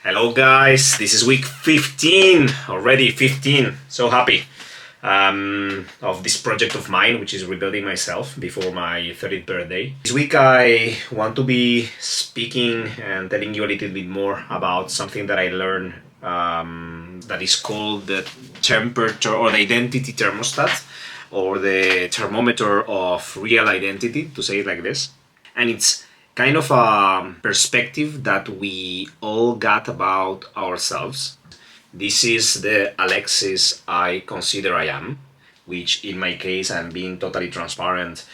Hello guys, this is week 15, already 15, so happy of this project of mine, which is rebuilding myself before my 30th birthday. This week I want to be speaking and telling you a little bit more about something that I learned that is called the temperature or the identity thermostat, or the thermometer of real identity, to say it like this. And it's kind of a perspective that we all got about ourselves. This is the Alexis I consider I am, which in my case, I'm being totally transparent.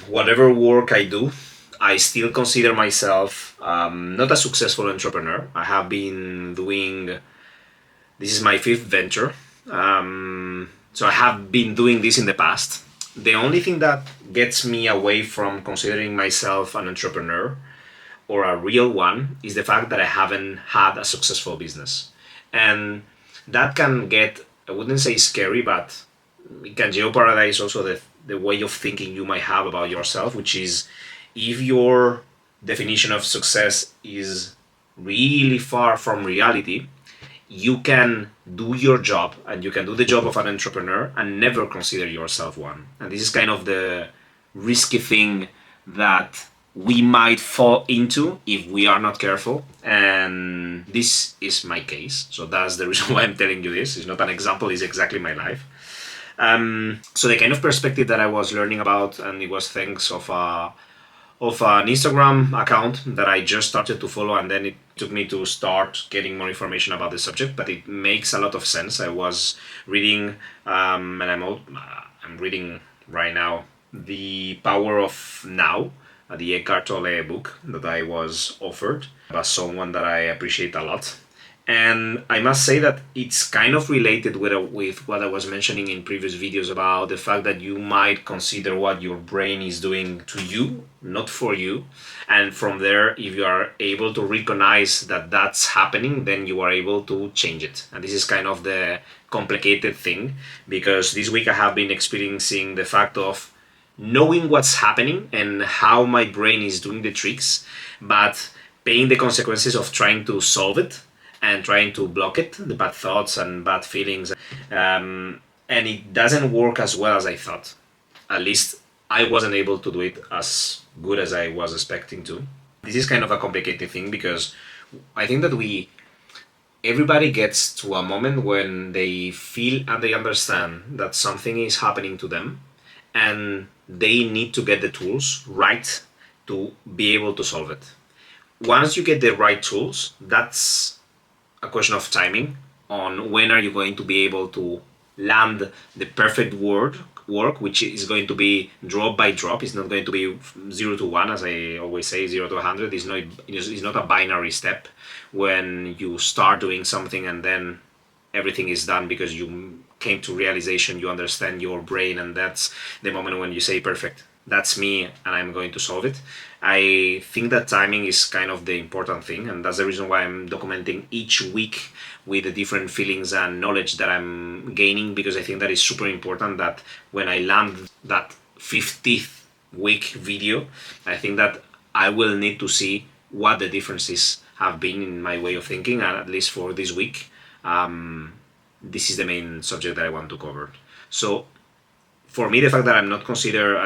Whatever work I do, I still consider myself not a successful entrepreneur. I have been doing, this is my fifth venture. So I have been doing this in the past. The only thing that gets me away from considering myself an entrepreneur or a real one is the fact that I haven't had a successful business. And that can get, I wouldn't say scary, but it can jeopardize also the way of thinking you might have about yourself, which is if your definition of success is really far from reality, you can do your job and you can do the job of an entrepreneur and never consider yourself one. And this is kind of the risky thing that we might fall into if we are not careful. And this is my case. So that's the reason why I'm telling you this. It's not an example, it's exactly my life. So the kind of perspective that I was learning about, and it was thanks of an Instagram account that I just started to follow, and then it took me to start getting more information about the subject, but it makes a lot of sense. I was reading, and I'm reading right now, The Power of Now, the Eckhart Tolle book that I was offered by someone that I appreciate a lot. And I must say that it's kind of related with what I was mentioning in previous videos about the fact that you might consider what your brain is doing to you, not for you. And from there, if you are able to recognize that that's happening, then you are able to change it. And this is kind of the complicated thing, because this week I have been experiencing the fact of knowing what's happening and how my brain is doing the tricks, but paying the consequences of trying to solve it and trying to block it, the bad thoughts and bad feelings. And it doesn't work as well as I thought. At least I wasn't able to do it as good as I was expecting to. This is kind of a complicated thing, because I think that everybody gets to a moment when they feel and they understand that something is happening to them and they need to get the tools right to be able to solve it. Once you get the right tools, that's a question of timing on when are you going to be able to land the perfect work, which is going to be drop by drop. It's not going to be 0 to 1, as I always say, 0 to 100. It's not a binary step when you start doing something and then everything is done because you came to realization, you understand your brain, and that's the moment when you say, perfect, that's me and I'm going to solve it. I think that timing is kind of the important thing, and that's the reason why I'm documenting each week with the different feelings and knowledge that I'm gaining, because I think that is super important that when I land that 50th week video, I think that I will need to see what the differences have been in my way of thinking, and at least for this week, this is the main subject that I want to cover. So for me, the fact that I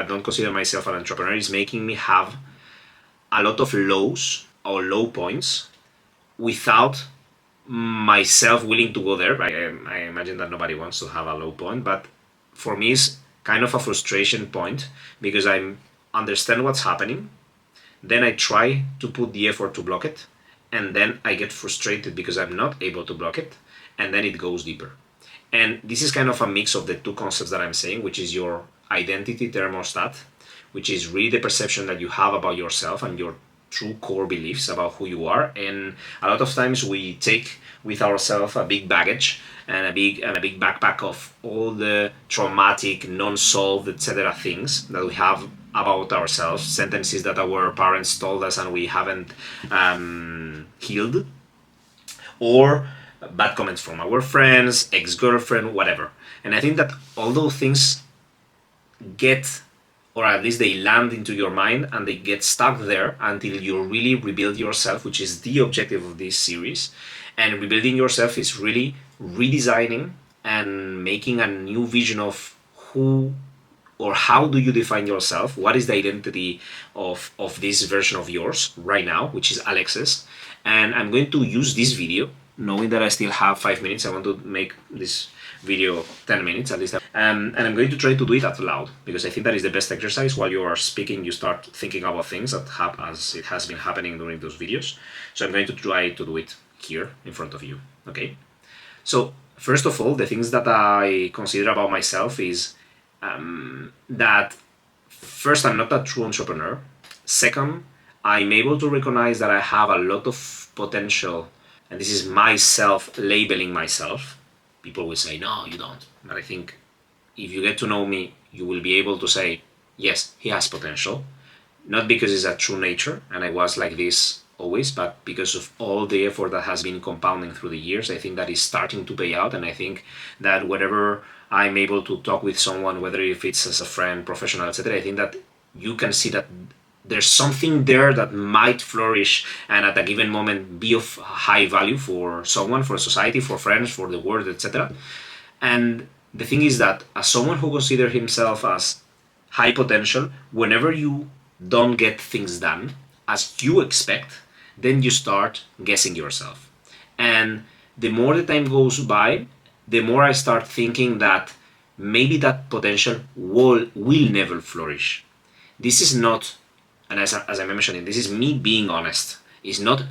don't consider myself an entrepreneur is making me have a lot of lows or low points without myself willing to go there. I imagine that nobody wants to have a low point, but for me it's kind of a frustration point, because I understand what's happening, then I try to put the effort to block it, and then I get frustrated because I'm not able to block it, and then it goes deeper. And this is kind of a mix of the two concepts that I'm saying, which is your identity thermostat, which is really the perception that you have about yourself and your true core beliefs about who you are. And a lot of times we take with ourselves a big baggage and a big backpack of all the traumatic, non-solved, etc. things that we have about ourselves, sentences that our parents told us and we haven't healed, or bad comments from our friends, ex-girlfriend, whatever. And I think that all those things get or at least they land into your mind and they get stuck there until you really rebuild yourself, which is the objective of this series. And rebuilding yourself is really redesigning and making a new vision of who or how do you define yourself, what is the identity of this version of yours right now, which is Alexis. And I'm going to use this video, knowing that I still have 5 minutes. I want to make this video 10 minutes at least. And I'm going to try to do it out loud, because I think that is the best exercise. While you are speaking, you start thinking about things that as it has been happening during those videos. So I'm going to try to do it here in front of you, okay? So first of all, the things that I consider about myself is that first, I'm not a true entrepreneur. Second, I'm able to recognize that I have a lot of potential, and this is myself labeling myself. People will say, no, you don't. But I think if you get to know me, you will be able to say, yes, he has potential. Not because it's a true nature, and I was like this always, but because of all the effort that has been compounding through the years. I think that is starting to pay out, and I think that whenever I'm able to talk with someone, whether if it's as a friend, professional, etc., I think that you can see that there's something there that might flourish and at a given moment be of high value for someone, for society, for friends, for the world, etc. And the thing is that as someone who considers himself as high potential, whenever you don't get things done as you expect, then you start guessing yourself. And the more the time goes by, the more I start thinking that maybe that potential will never flourish. This is not, and as I'm mentioning, this is me being honest. It's not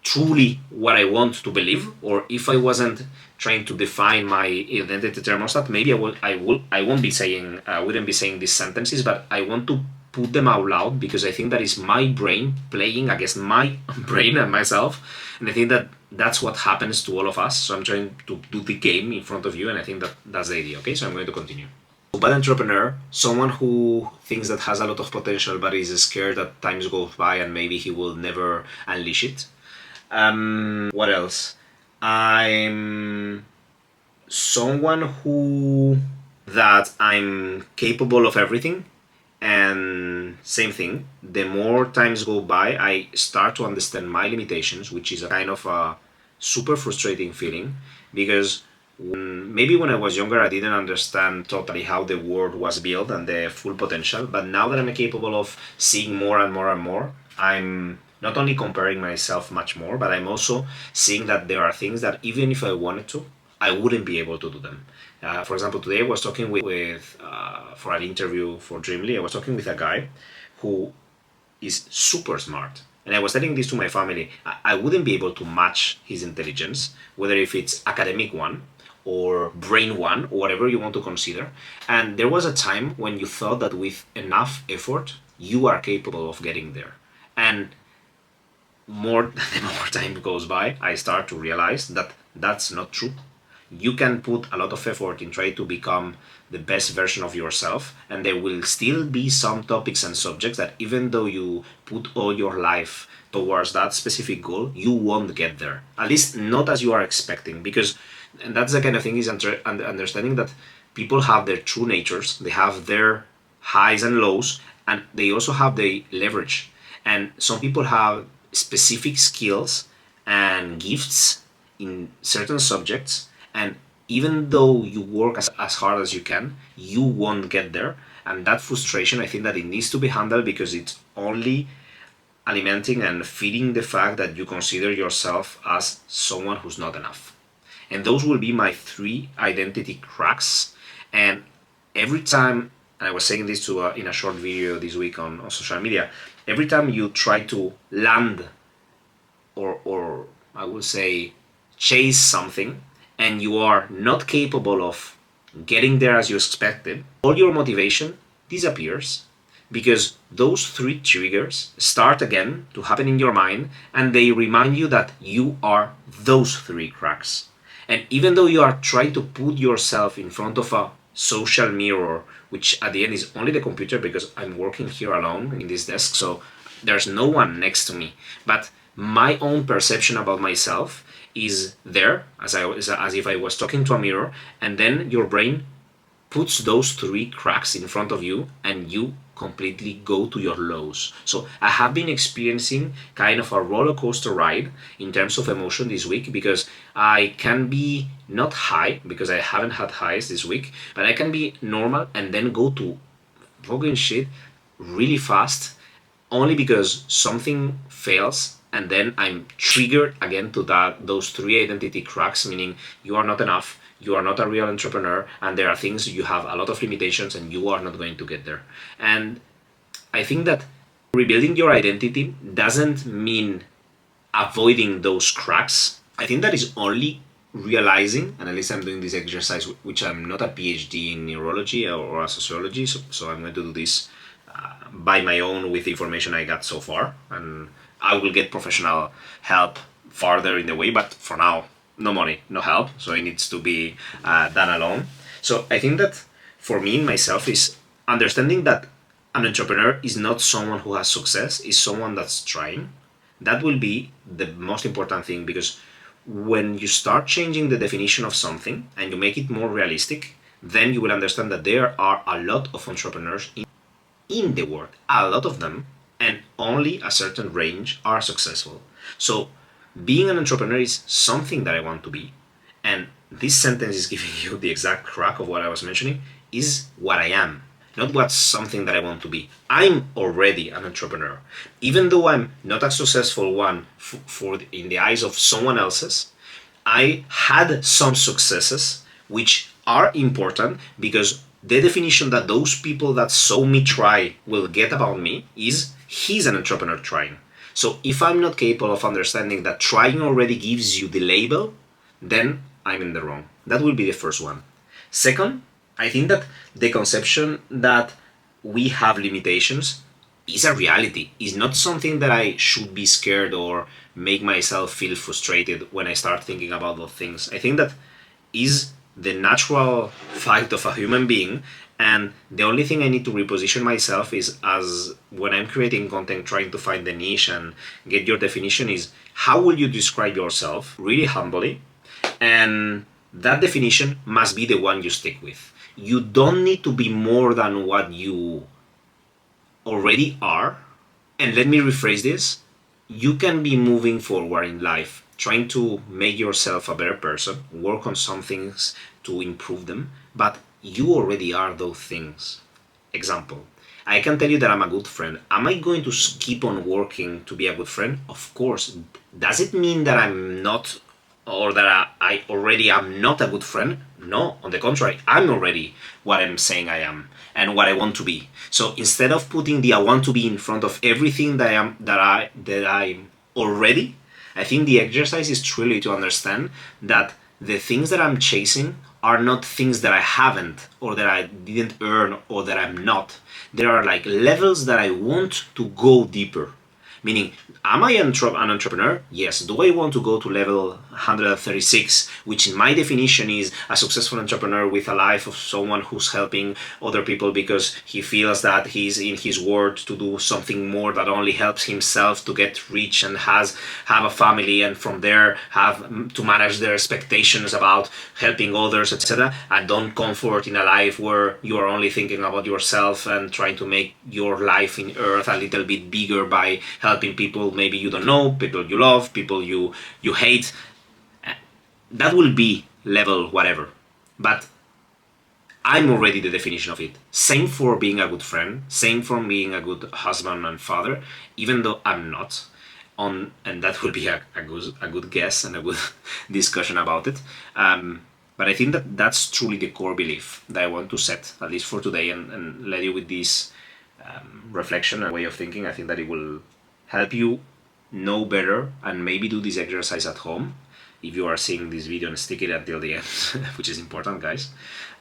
truly what I want to believe, or if I wasn't trying to define my identity thermostat, maybe I wouldn't be saying these sentences, but I want to put them out loud because I think that is my brain playing against my brain and myself, and I think that that's what happens to all of us. So I'm trying to do the game in front of you, and I think that that's the idea. Okay, so I'm going to continue. Bad entrepreneur, someone who thinks that has a lot of potential but is scared that times go by and maybe he will never unleash it. What else? I'm someone who that I'm capable of everything, and same thing, the more times go by I start to understand my limitations, which is a kind of a super frustrating feeling, because maybe when I was younger I didn't understand totally how the world was built and the full potential, but now that I'm capable of seeing more and more and more, I'm not only comparing myself much more, but I'm also seeing that there are things that even if I wanted to, I wouldn't be able to do them. For example, today I was talking with for an interview for Dreamly, I was talking with a guy who is super smart. And I was telling this to my family, I wouldn't be able to match his intelligence, whether if it's academic one, or brain one, or whatever you want to consider. And there was a time when you thought that with enough effort, you are capable of getting there. And the more time goes by, I start to realize that that's not true. You can put a lot of effort in trying to become the best version of yourself, and there will still be some topics and subjects that even though you put all your life towards that specific goal, you won't get there. At least not as you are expecting, because, and that's the kind of thing, is understanding that people have their true natures, they have their highs and lows, and they also have the leverage. And some people have specific skills and gifts in certain subjects, and even though you work as hard as you can, you won't get there. And that frustration, I think that it needs to be handled, because it's only alimenting and feeding the fact that you consider yourself as someone who's not enough. And those will be my 3 identity cracks. And every time, and I was saying this to in a short video this week on social media, every time you try to land or I would say chase something, and you are not capable of getting there as you expected, all your motivation disappears, because those 3 triggers start again to happen in your mind, and they remind you that you are those 3 cracks. And even though you are trying to put yourself in front of a social mirror, which at the end is only the computer, because I'm working here alone in this desk, so there's no one next to me, but my own perception about myself is there as if I was talking to a mirror, and then your brain puts those three cracks in front of you and you completely go to your lows. So I have been experiencing kind of a roller coaster ride in terms of emotion this week, because I can be not high, because I haven't had highs this week, but I can be normal and then go to fucking shit really fast, only because something fails, and then I'm triggered again to those three identity cracks, meaning you are not enough, you are not a real entrepreneur, and there are things you have a lot of limitations and you are not going to get there. And I think that rebuilding your identity doesn't mean avoiding those cracks. I think that is only realizing, and at least I'm doing this exercise, which I'm not a PhD in neurology or a sociology, so I'm going to do this by my own with the information I got so far, and I will get professional help farther in the way, but for now, no money, no help, so it needs to be done alone. So I think that for me, myself, is understanding that an entrepreneur is not someone who has success, is someone that's trying. That will be the most important thing, because when you start changing the definition of something and you make it more realistic, then you will understand that there are a lot of entrepreneurs in the world, a lot of them, and only a certain range are successful. So being an entrepreneur is something that I want to be, and this sentence is giving you the exact crack of what I was mentioning, is what I am, not what's something that I want to be. I'm already an entrepreneur. Even though I'm not a successful one in the eyes of someone else's, I had some successes which are important, because the definition that those people that saw me try will get about me is he's an entrepreneur trying. So if I'm not capable of understanding that trying already gives you the label, then I'm in the wrong. That will be the first one. Second, I think that the conception that we have limitations is a reality. It's not something that I should be scared or make myself feel frustrated when I start thinking about those things. I think that is the natural fact of a human being, and the only thing I need to reposition myself is, as when I'm creating content, trying to find the niche and get your definition, is how will you describe yourself really humbly, and that definition must be the one you stick with. You don't need to be more than what you already are. And let me rephrase this. You can be moving forward in life, trying to make yourself a better person, work on some things to improve them, but you already are those things. Example, I can tell you that I'm a good friend. Am I going to keep on working to be a good friend? Of course. Does it mean that I'm not, or that I already am not a good friend? No, on the contrary, I'm already what I'm saying I am and what I want to be. So instead of putting the I want to be in front of everything that I'm already, I think the exercise is truly to understand that the things that I'm chasing are not things that I haven't, or that I didn't earn, or that I'm not. There are like levels that I want to go deeper. Meaning, am I an entrepreneur? Yes. Do I want to go to level 136, which in my definition is a successful entrepreneur with a life of someone who's helping other people because he feels that he's in his word to do something more that only helps himself to get rich and have a family, and from there have to manage their expectations about helping others, etc. And don't comfort in a life where you are only thinking about yourself and trying to make your life in earth a little bit bigger by helping people maybe you don't know, people you love, people you hate. That will be level whatever. But I'm already the definition of it. Same for being a good friend, same for being a good husband and father, even though I'm not. And that will be a good guess and a good discussion about it. But I think that that's truly the core belief that I want to set, at least for today, and let you with this reflection and way of thinking. I think that it will help you know better, and maybe do this exercise at home if you are seeing this video, and stick it until the end, which is important, guys.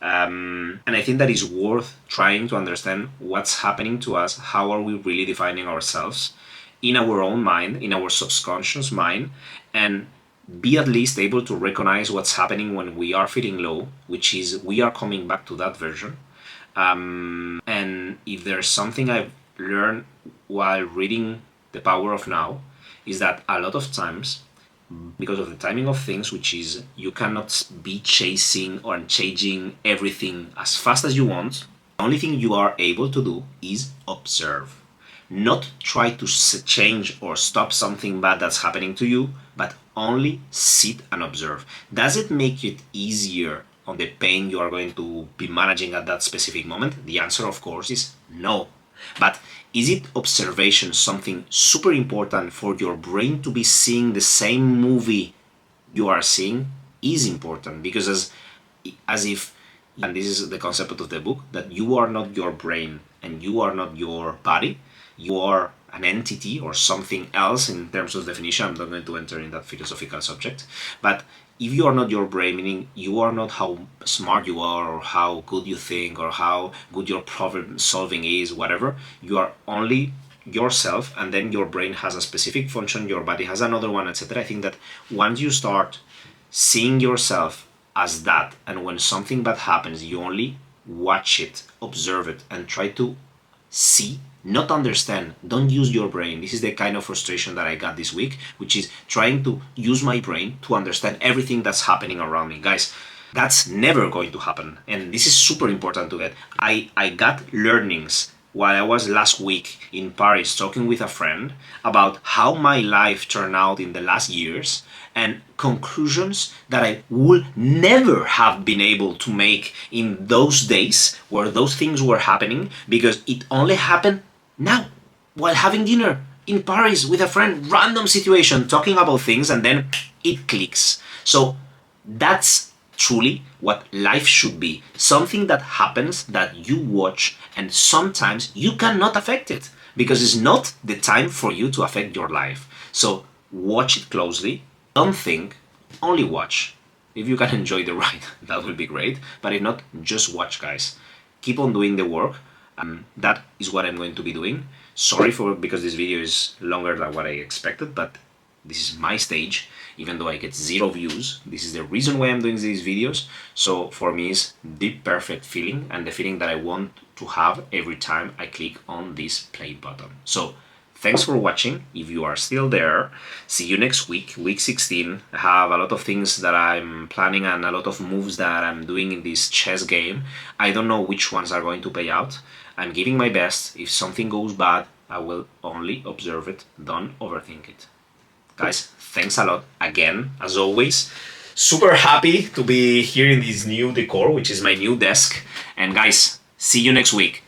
And I think that is worth trying to understand what's happening to us, how are we really defining ourselves in our own mind, in our subconscious mind, and be at least able to recognize what's happening when we are feeling low, which is we are coming back to that version. And if there's something I've learned while reading The Power of Now, is that a lot of times because of the timing of things, which is you cannot be chasing or changing everything as fast as you want. The only thing you are able to do is observe. Not try to change or stop something bad that's happening to you, but only sit and observe. Does it make it easier on the pain you are going to be managing at that specific moment? The answer, of course, is no. But is it observation something super important for your brain to be seeing the same movie you are seeing? Is important, because as if, and this is the concept of the book, that you are not your brain and you are not your body. You are an entity or something else in terms of definition. I'm not going to enter in that philosophical subject. But if you are not your brain, meaning you are not how smart you are or how good you think or how good your problem solving is, whatever, you are only yourself, and then your brain has a specific function, your body has another one, etc. I think that once you start seeing yourself as that, and when something bad happens, you only watch it, observe it, and try to see, not understand. Don't use your brain. This is the kind of frustration that I got this week, which is trying to use my brain to understand everything that's happening around me. Guys, that's never going to happen. And this is super important to get. I got learnings while I was last week in Paris talking with a friend about how my life turned out in the last years, and conclusions that I would never have been able to make in those days where those things were happening, because it only happened now while having dinner in Paris with a friend, random situation, talking about things, and then it clicks. So that's truly what life should be. Something that happens that you watch, and sometimes you cannot affect it because it's not the time for you to affect your life. So watch it closely. Don't think, only watch. If you can enjoy the ride, that will be great. But if not, just watch, guys. Keep on doing the work. That is what I'm going to be doing. Sorry because this video is longer than what I expected, but this is my stage. Even though I get 0 views, this is the reason why I'm doing these videos. So for me, it's the perfect feeling, and the feeling that I want to have every time I click on this play button. So thanks for watching. If you are still there, see you next week, week 16. I have a lot of things that I'm planning and a lot of moves that I'm doing in this chess game. I don't know which ones are going to pay out. I'm giving my best. If something goes bad, I will only observe it. Don't overthink it. Guys, thanks a lot again, as always. Super happy to be here in this new decor, which is my new desk. And guys, see you next week.